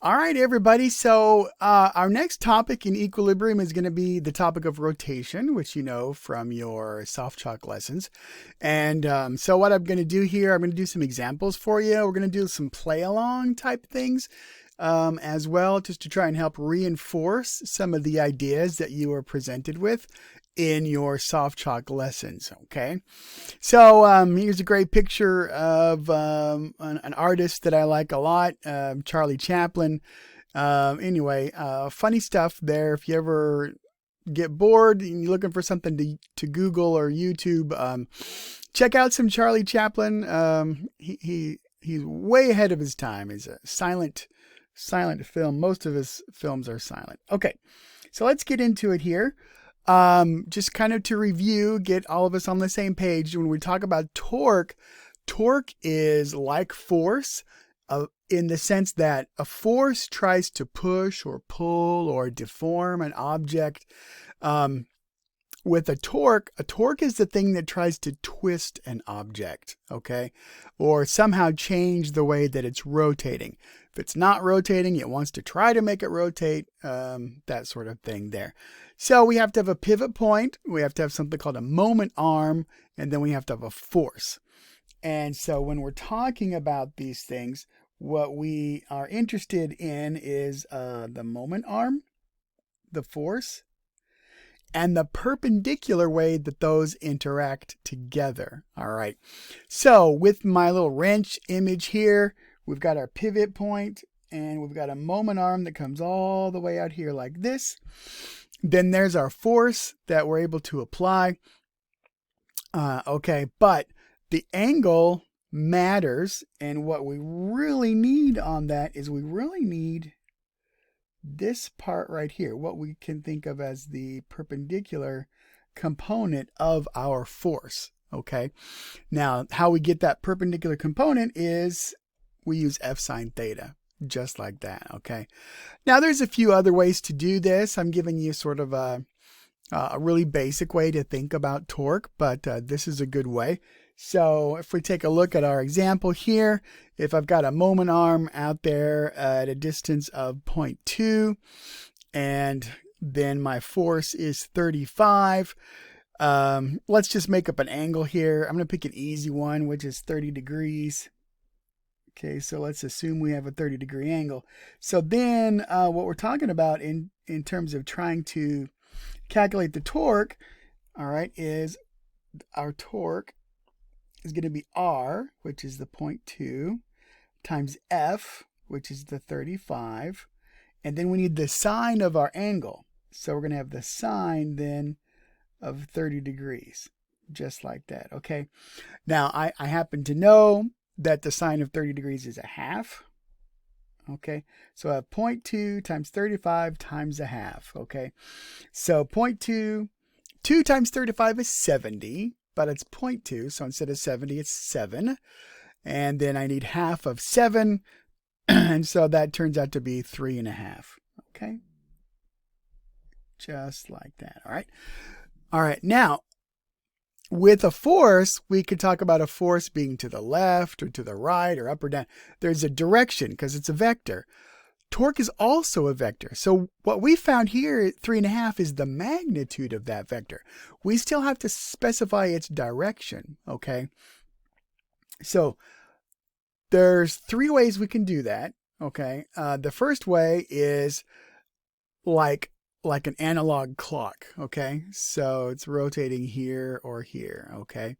All right, everybody. So our next topic in equilibrium is going to be the topic of rotation, which you know from your soft chalk lessons. And so what I'm going to do here, I'm going to do some examples for you. We're going to do some play along type things as well, just to try and help reinforce some of the ideas that you were presented with in your soft chalk lessons. Okay. So here's a great picture of an artist that I like a lot, Charlie Chaplin. Anyway, funny stuff there. If you ever get bored and you're looking for something to Google or YouTube, check out some Charlie Chaplin. He's way ahead of his time. He's a silent film. Most of his films are silent. Okay, so let's get into it here. Just kind of to review, get all of us on the same page. When we talk about torque, torque is like force in the sense that a force tries to push or pull or deform an object. With a torque is the thing that tries to twist an object, okay? Or somehow change the way that it's rotating. If it's not rotating, it wants to try to make it rotate, that sort of thing there. So we have to have a pivot point, we have to have something called a moment arm, and then we have to have a force. And so when we're talking about these things, what we are interested in is the moment arm, the force, and the perpendicular way that those interact together. All right. So with my little wrench image here, we've got our pivot point and we've got a moment arm that comes all the way out here like this. Then there's our force that we're able to apply. Okay, but the angle matters, and what we really need on that is we really need this part right here, what we can think of as the perpendicular component of our force. Okay, now how we get that perpendicular component is we use F sine theta, just like that. Okay, now there's a few other ways to do this. I'm giving you sort of a really basic way to think about torque, but this is a good way. So if we take a look at our example here, if I've got a moment arm out there at a distance of 0.2 and then my force is 35, let's just make up an angle here. I'm going to pick an easy one, which is 30 degrees. Okay, so let's assume we have a 30-degree angle. So then what we're talking about in terms of trying to calculate the torque, all right, is our torque is going to be R, which is the 0.2, times F, which is the 35. And then we need the sine of our angle. So we're going to have the sine then of 30 degrees, just like that. Okay. Now, I happen to know that the sine of 30 degrees is a half. Okay. So I have 0.2 times 35 times a half. Okay. So 0.2, 2 times 35 is 70. But it's 0.2, so instead of 70, it's 7. And then I need half of 7, and so that turns out to be 3.5. Okay? Just like that, all right? All right, now, with a force, we could talk about a force being to the left or to the right or up or down. There's a direction because it's a vector. Torque is also a vector. So what we found here at 3.5 is the magnitude of that vector. We still have to specify its direction, okay? So there's 3 ways we can do that, okay? The first way is like an analog clock, okay? So it's rotating here or here, okay?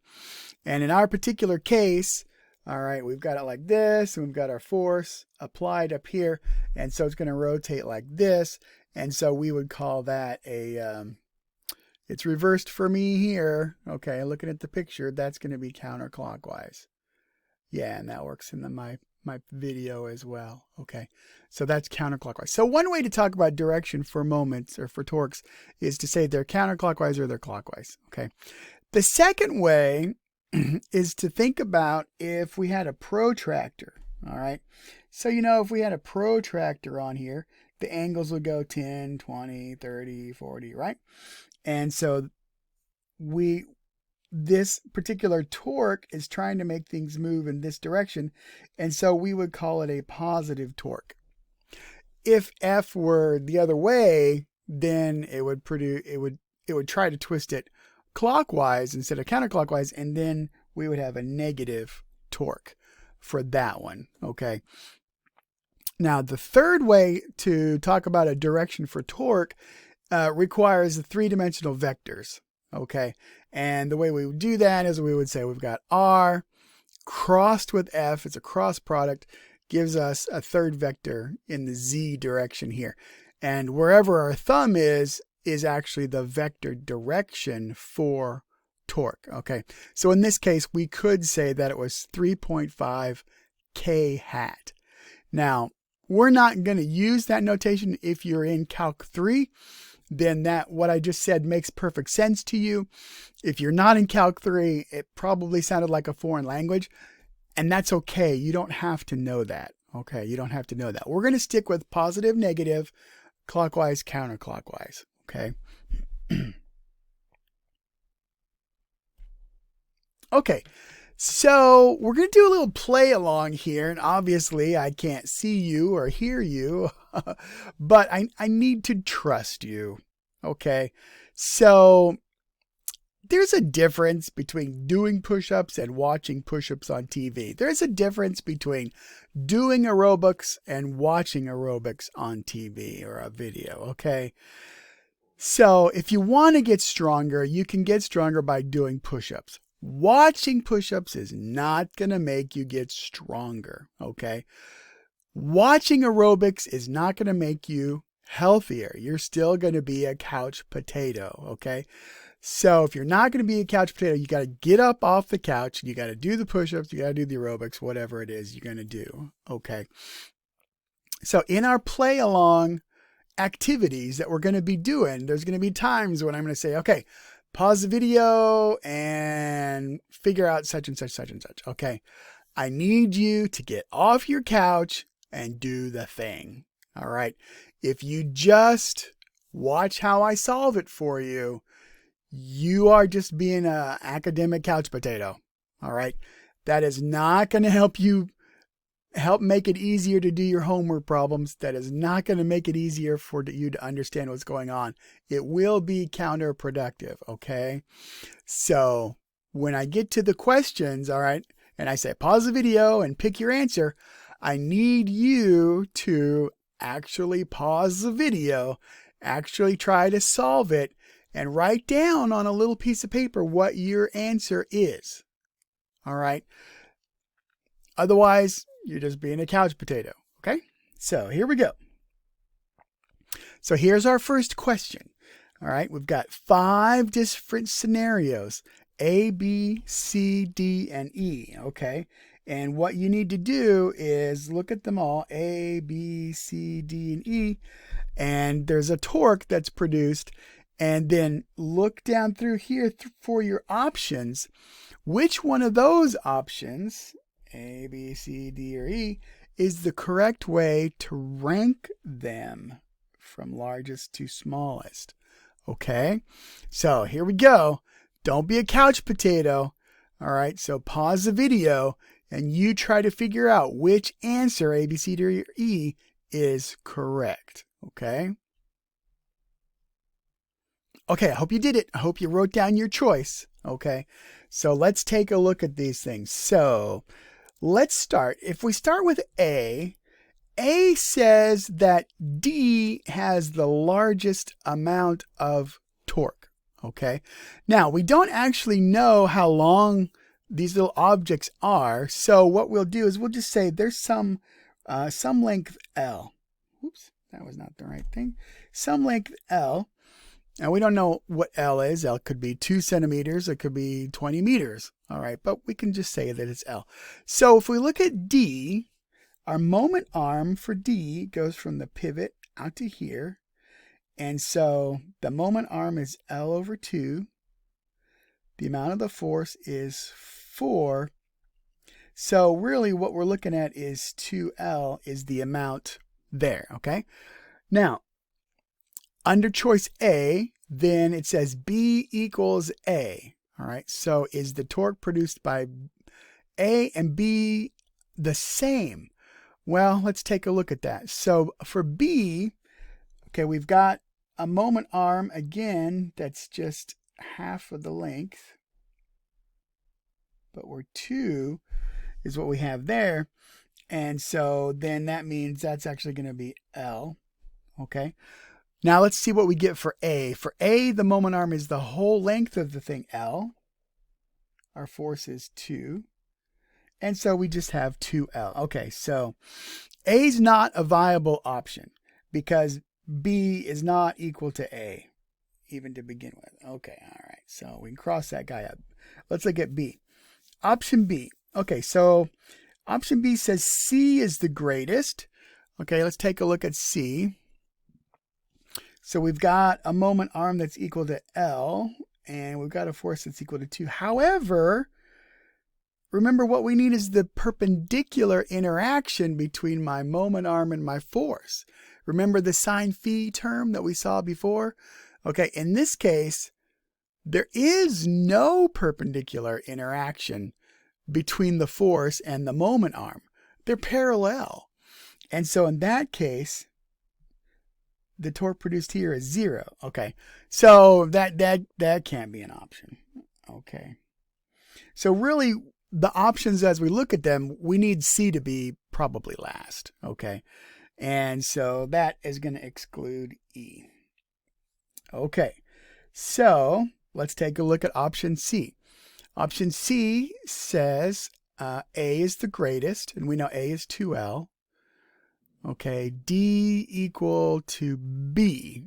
And in our particular case, all right, we've got it like this, and we've got our force applied up here, and so it's going to rotate like this, and so we would call that it's reversed for me here. Okay, looking at the picture, that's going to be counterclockwise. Yeah, and that works in my video as well. Okay, so that's counterclockwise. So one way to talk about direction for moments or for torques is to say they're counterclockwise or they're clockwise. Okay, the second way is to think about if we had a protractor. All right. So, if we had a protractor on here, the angles would go 10, 20, 30, 40, right? And so this particular torque is trying to make things move in this direction. And so we would call it a positive torque. if F were the other way, then it would try to twist it clockwise instead of counterclockwise, and then we would have a negative torque for that one. Okay. Now, the third way to talk about a direction for torque requires the three-dimensional vectors. Okay. And the way we would do that is we would say we've got R crossed with F. It's a cross product, gives us a third vector in the Z direction here. And wherever our thumb is actually the vector direction for torque. Okay. So in this case, we could say that it was 3.5 K hat. Now, we're not going to use that notation if you're in Calc 3. Then that what I just said makes perfect sense to you. If you're not in Calc 3, it probably sounded like a foreign language, and that's okay. You don't have to know that. Okay, you don't have to know that. We're going to stick with positive, negative, clockwise, counterclockwise. Okay. Okay. So we're going to do a little play along here, and obviously I can't see you or hear you, but I need to trust you. Okay. So there's a difference between doing push-ups and watching push-ups on TV. There's a difference between doing aerobics and watching aerobics on TV or a video. Okay. So if you want to get stronger, you can get stronger by doing push-ups. Watching push-ups is not going to make you get stronger, okay? Watching aerobics is not going to make you healthier. You're still going to be a couch potato, okay? So if you're not going to be a couch potato, you got to get up off the couch. You got to do the push-ups. You got to do the aerobics, whatever it is you're going to do, okay? So in our play along activities that we're going to be doing, there's going to be times when I'm going to say, okay, pause the video and figure out such and such, such and such. Okay. I need you to get off your couch and do the thing. All right. If you just watch how I solve it for you, you are just being an academic couch potato. All right. That is not going to help make it easier to do your homework problems. That is not going to make it easier for you to understand what's going on. It will be counterproductive, okay? So when I get to the questions, all right, and I say pause the video and pick your answer, I need you to actually pause the video, actually try to solve it, and write down on a little piece of paper what your answer is, all right? Otherwise, you're just being a couch potato, okay? So here we go. So here's our first question. All right, we've got 5 different scenarios, A, B, C, D, and E, okay? And what you need to do is look at them all, A, B, C, D, and E, and there's a torque that's produced, and then look down through here for your options. Which one of those options, A, B, C, D, or E, is the correct way to rank them from largest to smallest. Okay, so here we go. Don't be a couch potato. All right, so pause the video and you try to figure out which answer, A, B, C, D, or E, is correct. Okay. Okay, I hope you did it. I hope you wrote down your choice. Okay, so let's take a look at these things. So let's start. If we start with A says that D has the largest amount of torque. Okay, now we don't actually know how long these little objects are. So what we'll do is we'll just say there's some length L. Oops, that was not the right thing. Some length L. Now, we don't know what L is. L could be 2 centimeters. It could be 20 meters. All right, but we can just say that it's L. So if we look at D, our moment arm for D goes from the pivot out to here. And so the moment arm is L over 2. The amount of the force is 4. So really what we're looking at is 2L is the amount there, okay? Now, under choice A, then it says B equals A. All right, so is the torque produced by A and B the same? Well, let's take a look at that. So for B, okay, we've got a moment arm again that's just half of the length, but where 2 is what we have there. And so then that means that's actually going to be L. Okay. Now let's see what we get for A. For A, the moment arm is the whole length of the thing L. Our force is 2. And so we just have 2L. Okay, so A is not a viable option because B is not equal to A, even to begin with. Okay, all right. So we can cross that guy up. Let's look at B. Option B. Okay, so option B says C is the greatest. Okay, let's take a look at C. So we've got a moment arm that's equal to L, and we've got a force that's equal to 2. However, remember what we need is the perpendicular interaction between my moment arm and my force. Remember the sine phi term that we saw before? Okay, in this case, there is no perpendicular interaction between the force and the moment arm. They're parallel. And so in that case, the torque produced here is 0. Okay, so that can't be an option. Okay, so really the options as we look at them, we need C to be probably last. Okay, and so that is going to exclude E. Okay, so let's take a look at option C. Option C says A is the greatest, and we know A is 2L. Okay, D equal to B.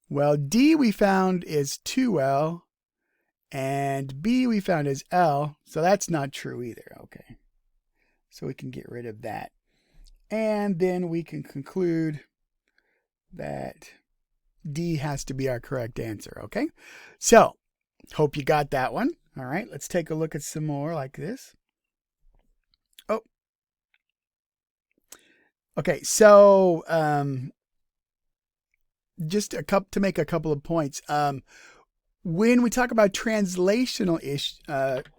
Well, D we found is 2L, and B we found is L, so that's not true either. Okay, so we can get rid of that. And then we can conclude that D has to be our correct answer. Okay, so hope you got that one. All right, let's take a look at some more like this. Oh. Okay, so just to make a couple of points. When we talk about translational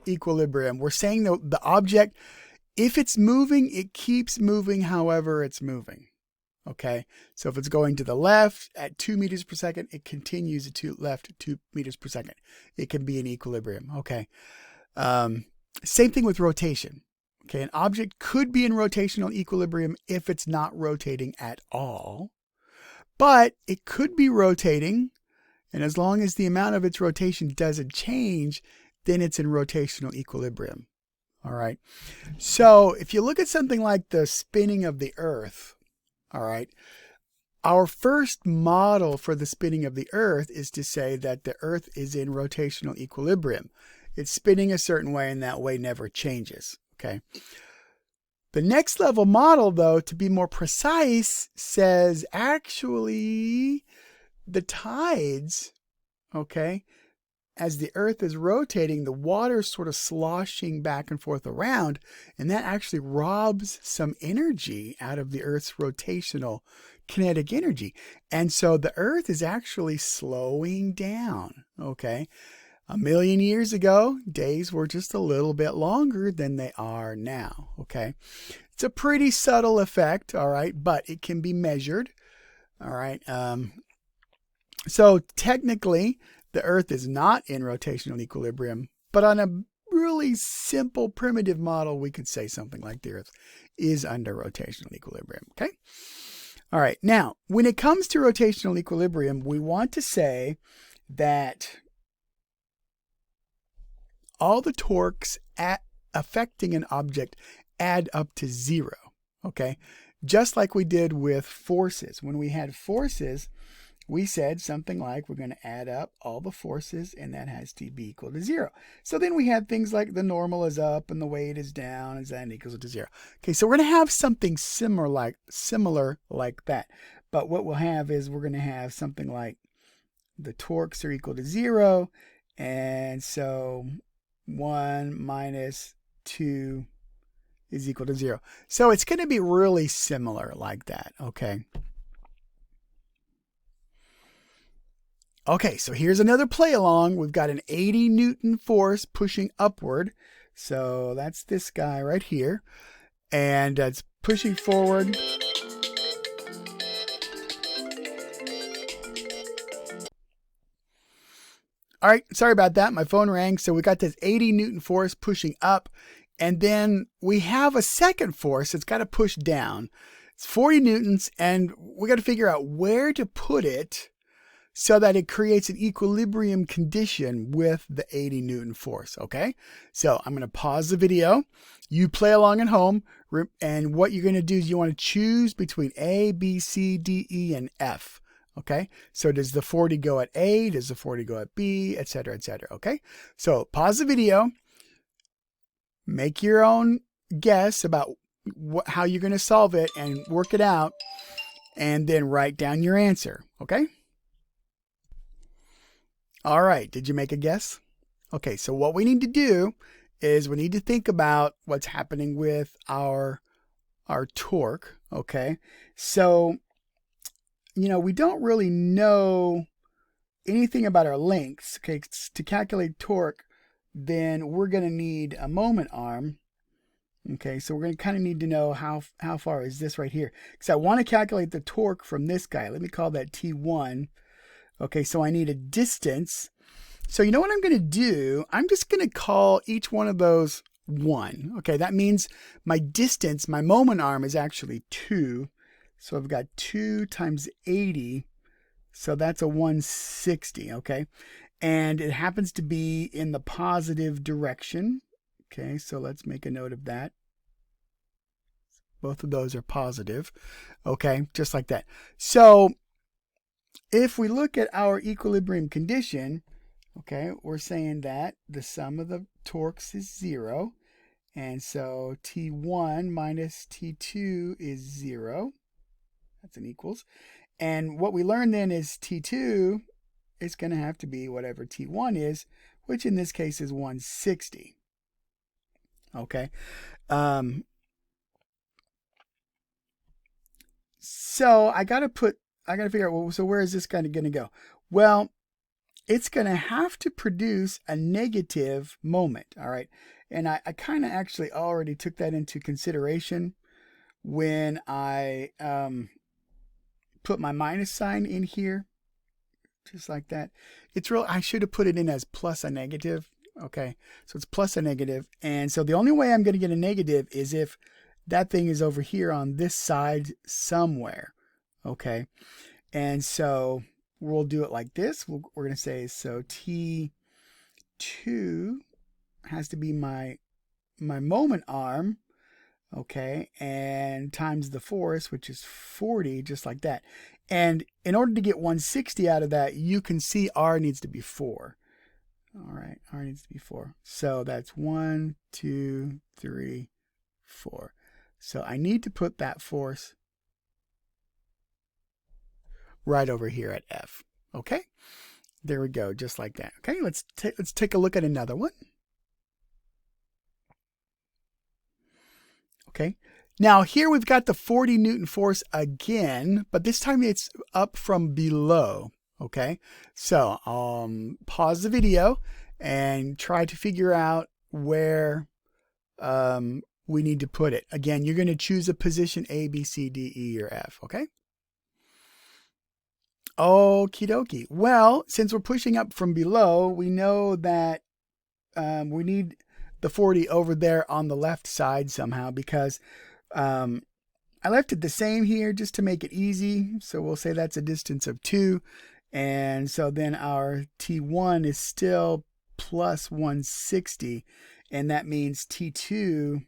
equilibrium, we're saying the object, if it's moving, it keeps moving however it's moving. Okay, so if it's going to the left at 2 meters per second, it continues to left at 2 meters per second. It can be in equilibrium. Okay, same thing with rotation. Okay, an object could be in rotational equilibrium if it's not rotating at all, but it could be rotating, and as long as the amount of its rotation doesn't change, then it's in rotational equilibrium. All right, so if you look at something like the spinning of the Earth, all right, our first model for the spinning of the Earth is to say that the Earth is in rotational equilibrium. It's spinning a certain way, and that way never changes. Okay. The next level model, though, to be more precise, says actually the tides, okay, as the Earth is rotating, the water is sort of sloshing back and forth around, and that actually robs some energy out of the Earth's rotational kinetic energy. And so the Earth is actually slowing down, okay? 1 million years ago, days were just a little bit longer than they are now, okay? It's a pretty subtle effect, all right, but it can be measured, all right? So technically, the Earth is not in rotational equilibrium, but on a really simple primitive model, we could say something like the Earth is under rotational equilibrium, okay? All right, now, when it comes to rotational equilibrium, we want to say that all the torques affecting an object add up to 0, okay? Just like we did with forces. When we had forces, we said something like we're going to add up all the forces, and that has to be equal to 0. So then we had things like the normal is up and the weight is down, and that equals to 0. Okay, so we're going to have something similar like that. But what we'll have is we're going to have something like the torques are equal to 0, and so 1 minus 2 is equal to 0. So it's going to be really similar like that, okay? Okay, so here's another play along. We've got an 80 Newton force pushing upward. So that's this guy right here. and it's pushing forward. All right, sorry about that. My phone rang. So we got this 80 Newton force pushing up, and then we have a second force that's got to push down. It's 40 newtons, and we got to figure out where to put it so that it creates an equilibrium condition with the 80 Newton force, okay? So I'm going to pause the video. You play along at home, and what you're going to do is you want to choose between A, B, C, D, E, and F. Okay, so does the 40 go at A? Does the 40 go at B? Etc. Etc. Okay, so pause the video, make your own guess about how you're going to solve it and work it out, and then write down your answer. Okay. All right, did you make a guess? Okay, so what we need to do is we need to think about what's happening with our torque. Okay, so we don't really know anything about our lengths. Okay, to calculate torque, then we're going to need a moment arm. Okay, so we're going to kind of need to know how far is this right here. Because I want to calculate the torque from this guy. Let me call that T1. Okay, so I need a distance. So you know what I'm going to do? I'm just going to call each one of those 1. Okay, that means my distance, my moment arm, is actually 2. So I've got 2 times 80. So that's a 160, okay? And it happens to be in the positive direction. Okay, so let's make a note of that. Both of those are positive. Okay, just like that. So if we look at our equilibrium condition, okay, we're saying that the sum of the torques is 0. And so T1 minus T2 is 0. That's an equals. And what we learned then is T2 is going to have to be whatever T1 is, which in this case is 160. Okay. So I got to figure out, well, so where is this kind of going to go? Well, it's going to have to produce a negative moment. All right. And I kind of actually already took that into consideration when I put my minus sign in here, just like that. I should have put it in as plus a negative. Okay, so it's plus a negative. And so the only way I'm going to get a negative is if that thing is over here on this side somewhere. Okay, and so we'll do it like this. We're going to say, so T2 has to be my moment arm. Okay, and times the force, which is 40, just like that. And in order to get 160 out of that, you can see R needs to be 4. All right, R needs to be 4. So that's 1, 2, 3, 4. So I need to put that force right over here at F. Okay, there we go, just like that. Okay, let's take a look at another one. Okay, now here we've got the 40 Newton force again, but this time it's up from below. Okay, so pause the video and try to figure out where we need to put it. Again, you're going to choose a position A, B, C, D, E, or F. Okay. Okie dokie. Well, since we're pushing up from below, we know that we need the 40 over there on the left side somehow, because I left it the same here just to make it easy. So we'll say that's a distance of 2. And so then our T1 is still plus 160. And that means T2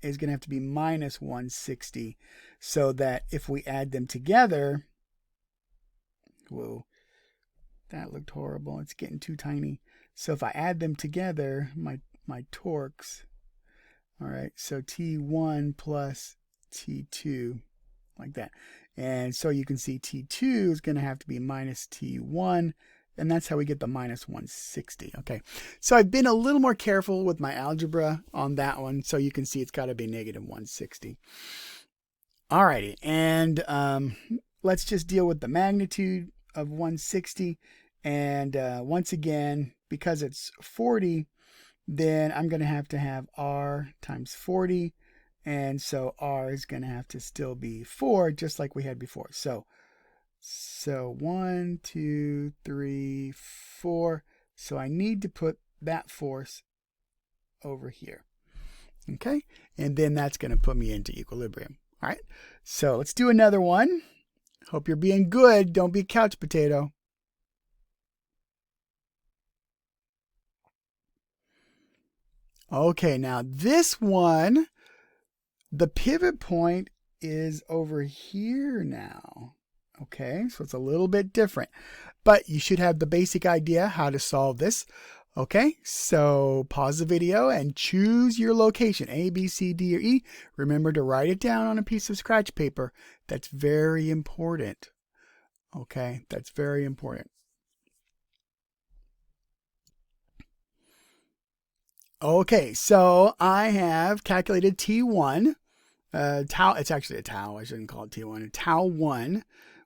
is going to have to be minus 160. So that if we add them together, whoa, that looked horrible. It's getting too tiny. So if I add them together, my torques, all right, so T1 plus T2, like that. And so you can see T2 is going to have to be minus T1, and that's how we get the minus 160. Okay, so I've been a little more careful with my algebra on that one, so you can see it's got to be negative 160. All righty, and let's just deal with the magnitude of 160. And once again, because it's 40, then I'm going to have R times 40. And so R is going to have to still be 4, just like we had before. So 1, 2, 3, 4. So I need to put that force over here. Okay, and then that's going to put me into equilibrium. All right, so let's do another one. Hope you're being good. Don't be a couch potato. Okay, now this one, the pivot point is over here now. Okay, so it's a little bit different, but you should have the basic idea how to solve this. Okay, so pause the video and choose your location, A, B, C, D, or E. Remember to write it down on a piece of scratch paper. That's very important. Okay, that's very important. Okay, so I have calculated T1. Tau, it's actually a tau. I shouldn't call it T1. Tau 1,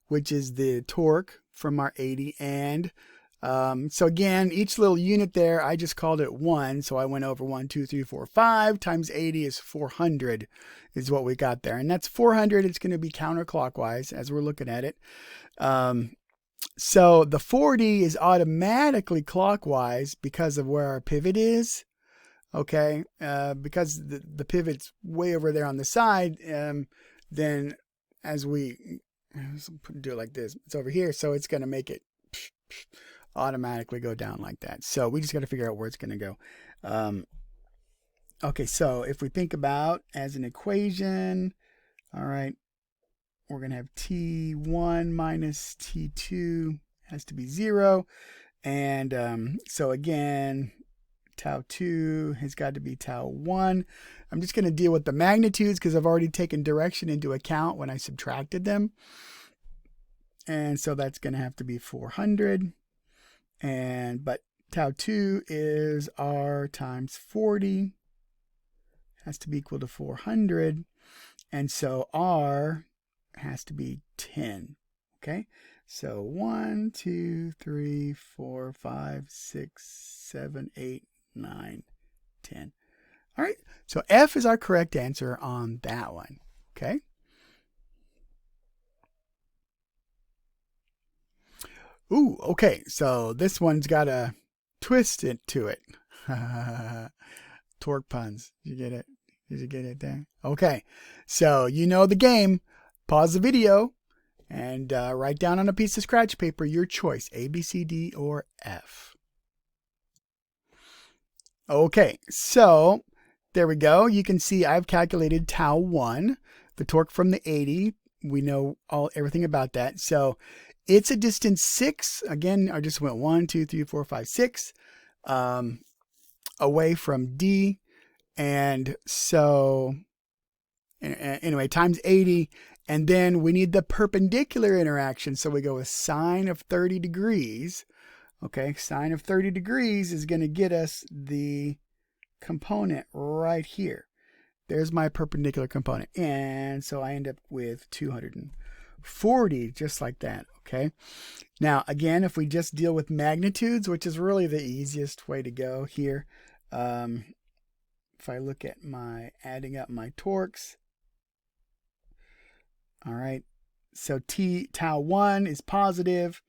which is the torque from our 80. And so again, each little unit there, I just called it 1. So I went over 1, 2, 3, 4, 5 times 80 is 400 is what we got there. And that's 400. It's going to be counterclockwise as we're looking at it. So the 40 is automatically clockwise because of where our pivot is. Okay, because the pivot's way over there on the side, then as we do it like this, it's over here, so it's going to make it automatically go down like that. So we just got to figure out where it's going to go. Okay, so if we think about as an equation, all right, we're going to have T1 minus T2 has to be 0. And so again, Tau 2 has got to be Tau 1. I'm just going to deal with the magnitudes because I've already taken direction into account when I subtracted them. And so that's going to have to be 400. But Tau 2 is R times 40. Has to be equal to 400. And so R has to be 10. Okay? So 1, 2, 3, 4, 5, 6, 7, 8, 9, 10. All right, so F is our correct answer on that one. Okay. Ooh, okay, so this one's got a twist to it. Torque puns. Did you get it? Did you get it there? Okay, so you know the game. Pause the video and write down on a piece of scratch paper your choice, A, B, C, D, or F. Okay, so there we go. You can see I've calculated Tau 1, the torque from the 80. We know everything about that. So it's a distance 6. Again, I just went 1, 2, 3, 4, 5, 6 away from D. And so anyway, times 80. And then we need the perpendicular interaction. So we go with sine of 30 degrees. Okay, sine of 30 degrees is going to get us the component right here. There's my perpendicular component. And so I end up with 240, just like that. Okay. Now, again, if we just deal with magnitudes, which is really the easiest way to go here. If I look at adding up my torques. All right. So Tau 1 is positive.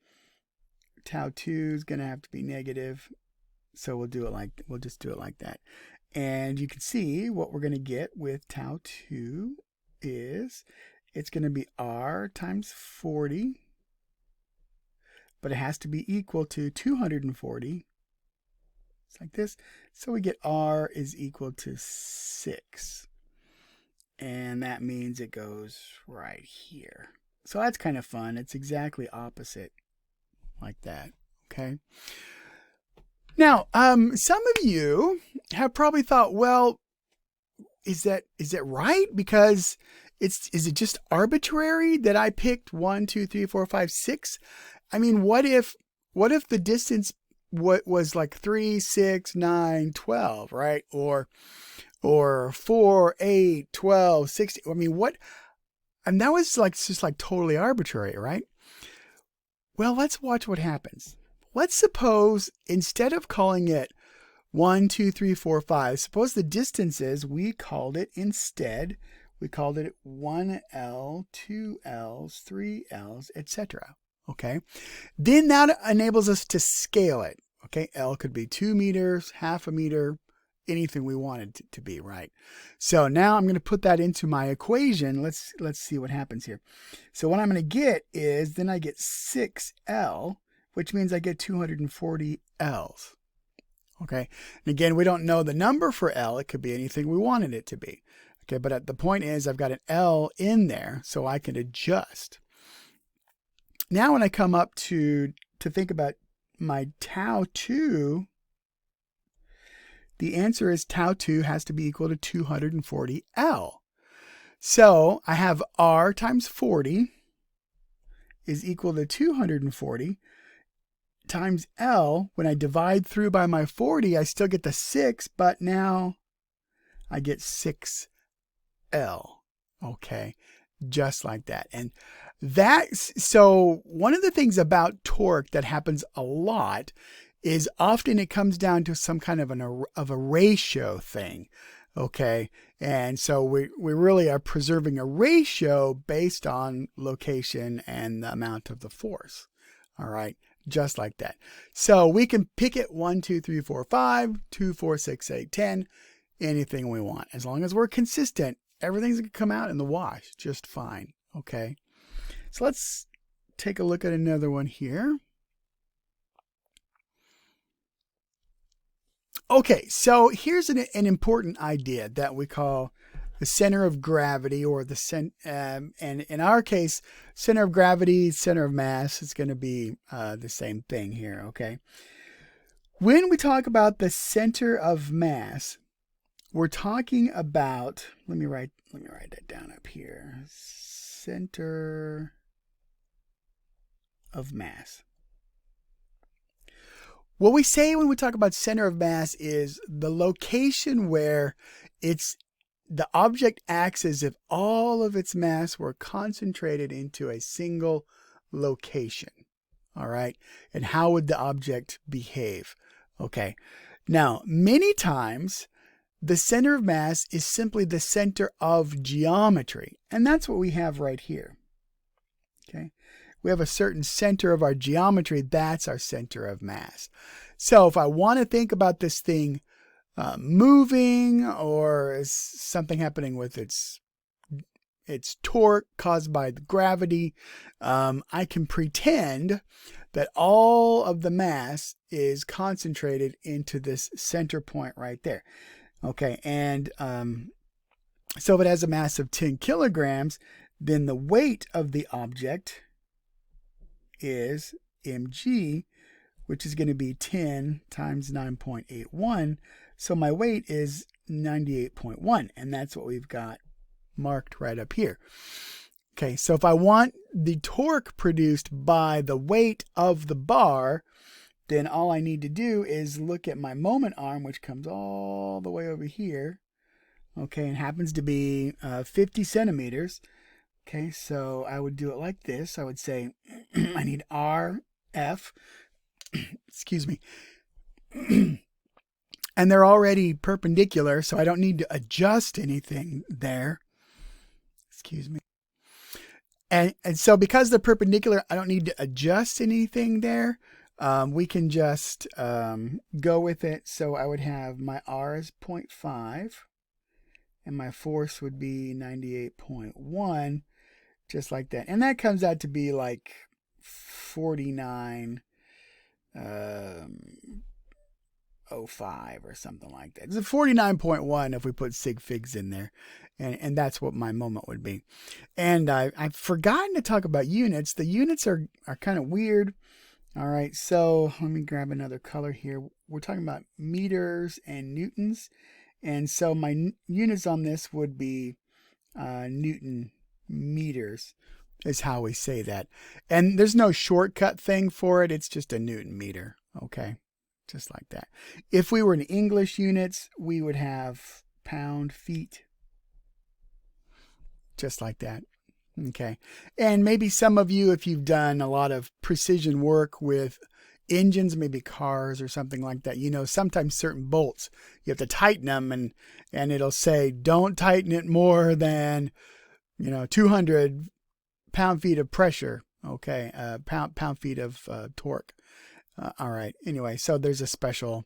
Tau 2 is going to have to be negative. So we'll just do it like that. And you can see what we're going to get with Tau 2 is it's going to be R times 40, but it has to be equal to 240. It's like this. So we get R is equal to 6. And that means it goes right here. So that's kind of fun. It's exactly opposite. Like that. Okay. Now, some of you have probably thought, well, is that right? Because is it just arbitrary that I picked 1, 2, 3, 4, 5, 6? I mean, what if the distance was like 3, 6, 9, 12, right? Or 4, 8, 12, 16. I mean, what? And that was just totally arbitrary, right? Well, let's watch what happens. Let's suppose instead of calling it 1, 2, 3, 4, 5. Suppose the distances, we called it 1L, 2 L's, 3 L's, etc. Okay. Then that enables us to scale it. Okay. L could be 2 meters, half a meter, anything we wanted it to be, right? So now I'm going to put that into my equation. Let's see what happens here. So what I'm going to get is, then I get 6L, which means I get 240 L's. Okay. And again, we don't know the number for L. It could be anything we wanted it to be. Okay. But the point is, I've got an L in there, so I can adjust. Now when I come up to think about my tau 2, the answer is tau 2 has to be equal to 240 L. So I have R times 40 is equal to 240 times L. When I divide through by my 40, I still get the 6, but now I get 6L. Okay, just like that. And so one of the things about torque that happens a lot is often it comes down to some kind of a ratio thing. Okay. And so we really are preserving a ratio based on location and the amount of the force. All right. Just like that. So we can pick it 1, 2, 3, 4, 5, 2, 4, 6, 8, 10, anything we want. As long as we're consistent, everything's going to come out in the wash just fine. Okay. So let's take a look at another one here. Okay, so here's an important idea that we call the center of gravity, or and in our case, center of gravity, center of mass is going to be the same thing here. Okay. When we talk about the center of mass, we're talking about, let me write that down up here. Center of mass. What we say when we talk about center of mass is the location where the object acts as if all of its mass were concentrated into a single location. All right. And how would the object behave? Okay. Now, many times the center of mass is simply the center of geometry. And that's what we have right here. Okay. We have a certain center of our geometry. That's our center of mass. So if I want to think about this thing moving, or something happening with its torque caused by the gravity, I can pretend that all of the mass is concentrated into this center point right there. Okay, and so if it has a mass of 10 kilograms, then the weight of the object is mg, which is going to be 10 times 9.81. So my weight is 98.1, and that's what we've got marked right up here. Okay, so if I want the torque produced by the weight of the bar, then all I need to do is look at my moment arm, which comes all the way over here. Okay, and happens to be 50 centimeters. Okay, so I would do it like this. I would say I need RF, excuse me, and they're already perpendicular, so I don't need to adjust anything there. Excuse me. And so because they're perpendicular, I don't need to adjust anything there. We can just go with it. So I would have my R is 0.5, and my force would be 98.1. Just like that. And that comes out to be like 49.05 or something like that. It's a 49.1 if we put sig figs in there. And that's what my moment would be. And I've forgotten to talk about units. The units are kind of weird. All right, so let me grab another color here. We're talking about meters and newtons. And so my units on this would be Newton meters is how we say that. And there's no shortcut thing for it. It's just a Newton meter. Okay. Just like that. If we were in English units, we would have pound feet. Just like that. Okay. And maybe some of you, if you've done a lot of precision work with engines, maybe cars or something like that. Sometimes certain bolts, you have to tighten them and it'll say, don't tighten it more than, 200 pound-feet of pressure. Okay. Pound-feet of torque. All right. Anyway, so there's a special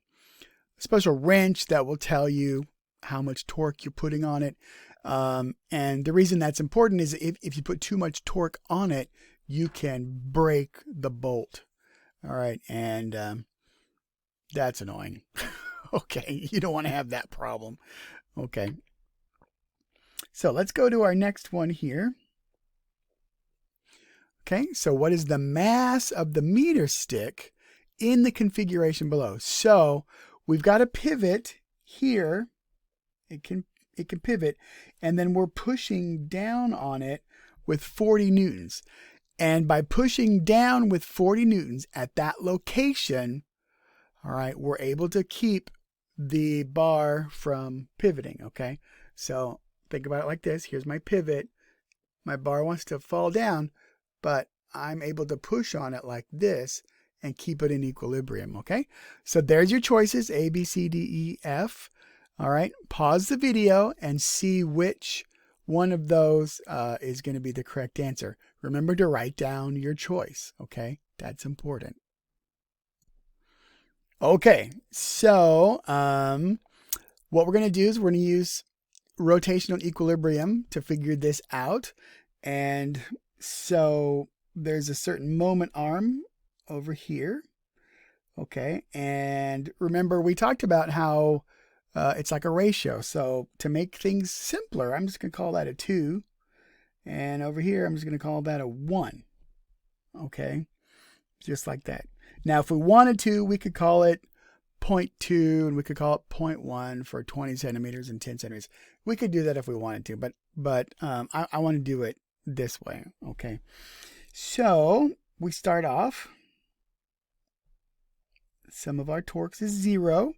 wrench that will tell you how much torque you're putting on it. And the reason that's important is if you put too much torque on it, you can break the bolt. All right. And that's annoying. Okay. You don't want to have that problem. Okay. So let's go to our next one here. Okay. So what is the mass of the meter stick in the configuration below? So we've got a pivot here. It can pivot, and then we're pushing down on it with 40 newtons. And by pushing down with 40 newtons at that location, all right, we're able to keep the bar from pivoting, okay? So think about it like this. Here's my pivot. My bar wants to fall down, but I'm able to push on it like this and keep it in equilibrium, okay? So there's your choices, A, B, C, D, E, F. All right, pause the video and see which one of those is going to be the correct answer. Remember to write down your choice, okay? That's important. Okay, so what we're going to do is we're going to use rotational equilibrium to figure this out. And so there's a certain moment arm over here, okay? And remember, we talked about how it's like a ratio. So to make things simpler, I'm just going to call that a 2. And over here, I'm just going to call that a 1. Okay, just like that. Now, if we wanted to, we could call it 0.2 and we could call it 0.1 for 20 centimeters and 10 centimeters. We could do that if we wanted to, but I want to do it this way. Okay, so we start off. Sum of our torques is 0.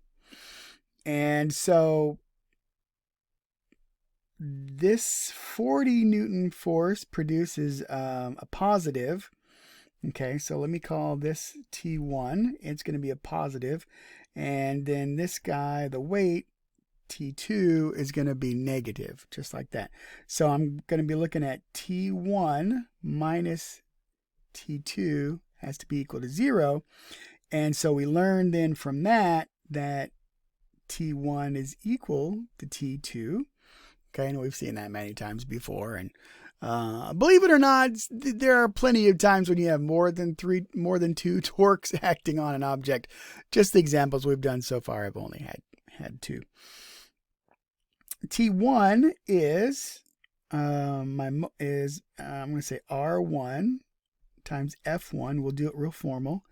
And so this 40 Newton force produces a positive. Okay, so let me call this T1. It's going to be a positive. And then this guy, the weight, T2, is going to be negative, just like that. So I'm going to be looking at T1 minus T2 has to be equal to 0. And so we learn then from that T1 is equal to T2. Okay, and we've seen that many times before. And believe it or not, there are plenty of times when you have more than 2 torques acting on an object. Just the examples we've done so far, I've only had 2. T1 is I'm going to say R1 times F1. We'll do it real formal,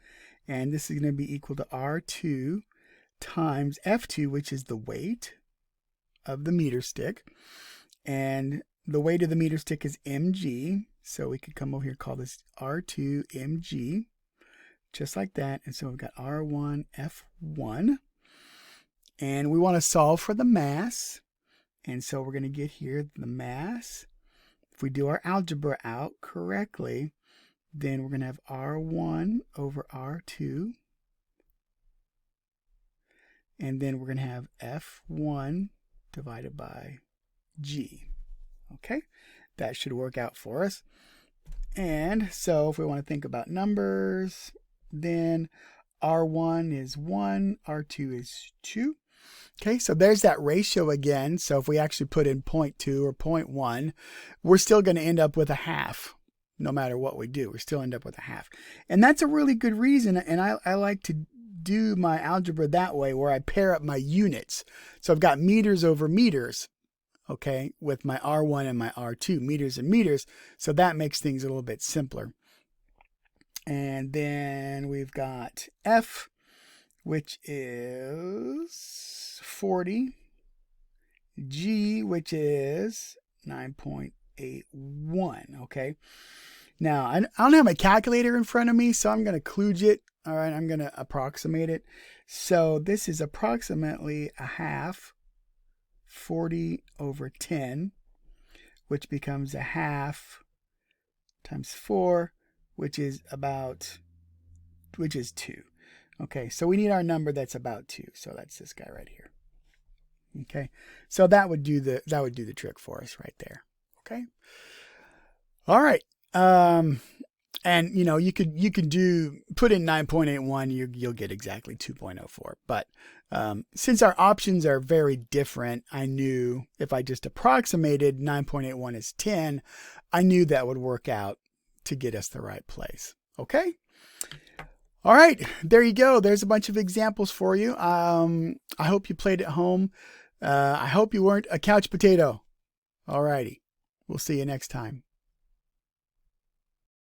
and this is going to be equal to R2 times F2, which is the weight of the meter stick, and the weight of the meter stick is mg, so we could come over here and call this R2 mg, just like that. And so we've got R1 F1, and we want to solve for the mass, and so we're going to get here the mass. If we do our algebra out correctly, then we're going to have R1 over R2, and then we're going to have F1 divided by G. Okay, that should work out for us. And so if we want to think about numbers, then R1 is 1, R2 is 2. Okay, so there's that ratio again. So if we actually put in 0.2 or 0.1, we're still going to end up with a half. No matter what we do, we still end up with a half. And that's a really good reason. And I like to do my algebra that way, where I pair up my units. So I've got meters over meters, okay, with my R1 and my R2, meters and meters. So that makes things a little bit simpler. And then we've got F, which is 40, G, which is 9.81, okay. Now, I don't have my calculator in front of me, so I'm going to kludge it. All right, I'm going to approximate it. So this is approximately a half, 40 over 10, which becomes a half times 4, which is 2. Okay, so we need our number that's about 2. So that's this guy right here. Okay, so that would do the trick for us right there. Okay. All right. And you could put in 9.81, you'll get exactly 2.04. But since our options are very different, I knew if I just approximated 9.81 as 10, I knew that would work out to get us the right place. Okay. All right, there you go. There's a bunch of examples for you. I hope you played at home. I hope you weren't a couch potato. All righty. We'll see you next time.